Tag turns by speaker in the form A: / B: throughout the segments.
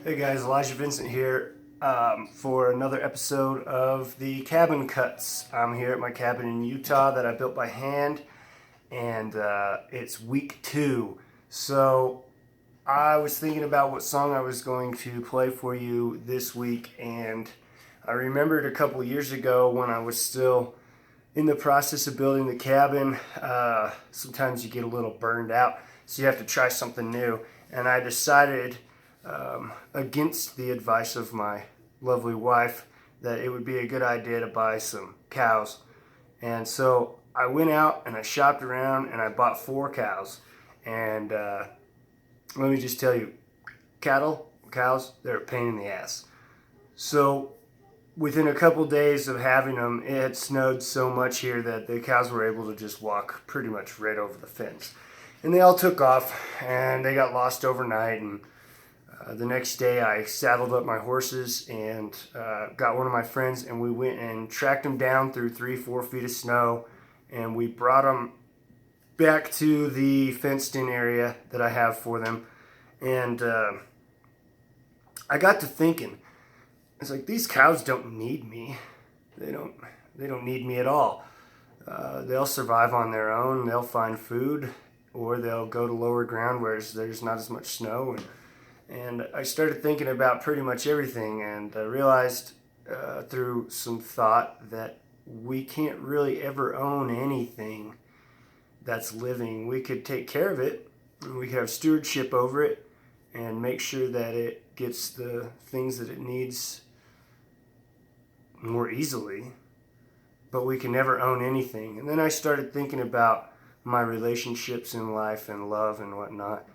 A: Hey guys, Elijah Vincent here for another episode of the Cabin Cuts. I'm here at my cabin in Utah that I built by hand, and it's week 2. So I was thinking about what song I was going to play for you this week, and I remembered a couple years ago when I was still in the process of building the cabin. Sometimes you get a little burned out, so you have to try something new, and I decided against the advice of my lovely wife that it would be a good idea to buy some cows. And so I went out and I shopped around and I bought 4 cows. And let me just tell you, cows, they're a pain in the ass. So within a couple days of having them, it had snowed so much here that the cows were able to just walk pretty much right over the fence. And they all took off and they got lost overnight. And the next day I saddled up my horses and got one of my friends, and we went and tracked them down through 3-4 feet of snow, and we brought them back to the fenced in area that I have for them. And I got to thinking, it's like, these cows don't need me. They don't need me at all. They'll survive on their own. They'll find food, or they'll go to lower ground where there's not as much snow. And I started thinking about pretty much everything, and I realized through some thought that we can't really ever own anything that's living. We could take care of it, and we could have stewardship over it and make sure that it gets the things that it needs more easily, but we can never own anything. And then I started thinking about my relationships in life and love and whatnot.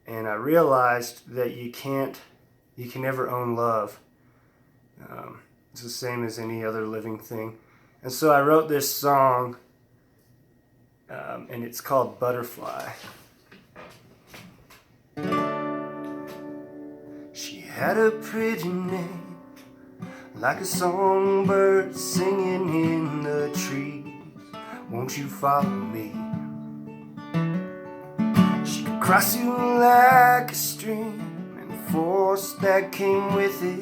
A: And I realized that you can never own love. It's the same as any other living thing. And so I wrote this song, and it's called Butterfly. She had a pretty name, like a songbird singing in the trees. Won't you follow me? Cross you like a stream, and the force that came with it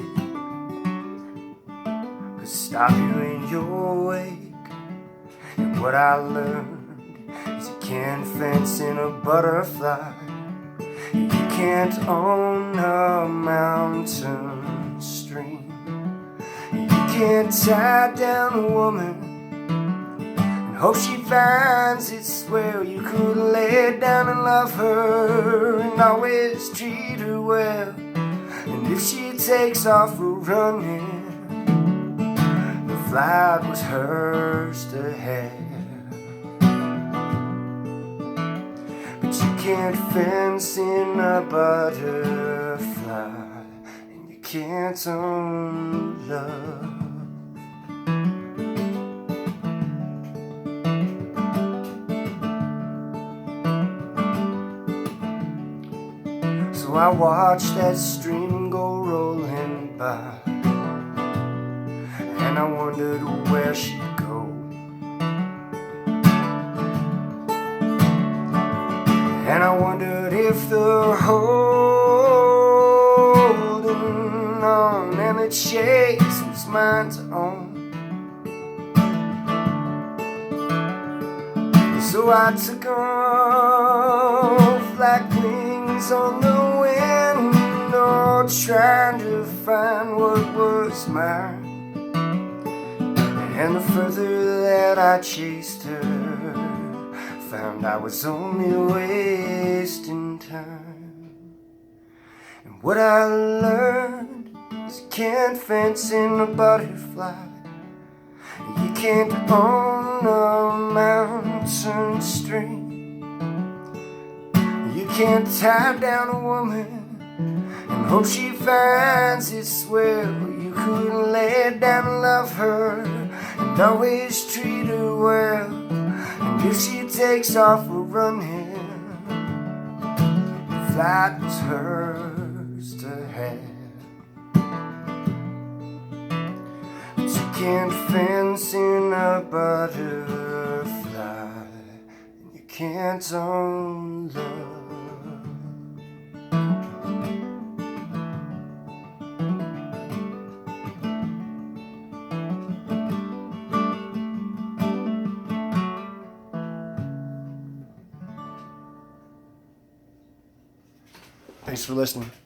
A: could stop you in your wake. And what I learned is you can't fence in a butterfly. You can't own a mountain stream. You can't tie down a woman hope she finds it's where you could lay down and love her and always treat her well. And if she takes off running, the flight was hers to have. But you can't fence in a butterfly, and you can't own love. So I watched that stream go rolling by, and I wondered where she'd go. And I wondered if the holding on and the chase was mine to own. So I took off like wings on the wind, oh, trying to find what was mine. And the further that I chased her, found I was only wasting time. And what I learned is you can't fence in a butterfly. You can't own a mountain stream. You can't tie down a woman and hope she finds it's where you could lay down and love her and always treat her well. And if she takes off running, the flight was hers to have. You can't fence in a butterfly, and you can't own love. Thanks for listening.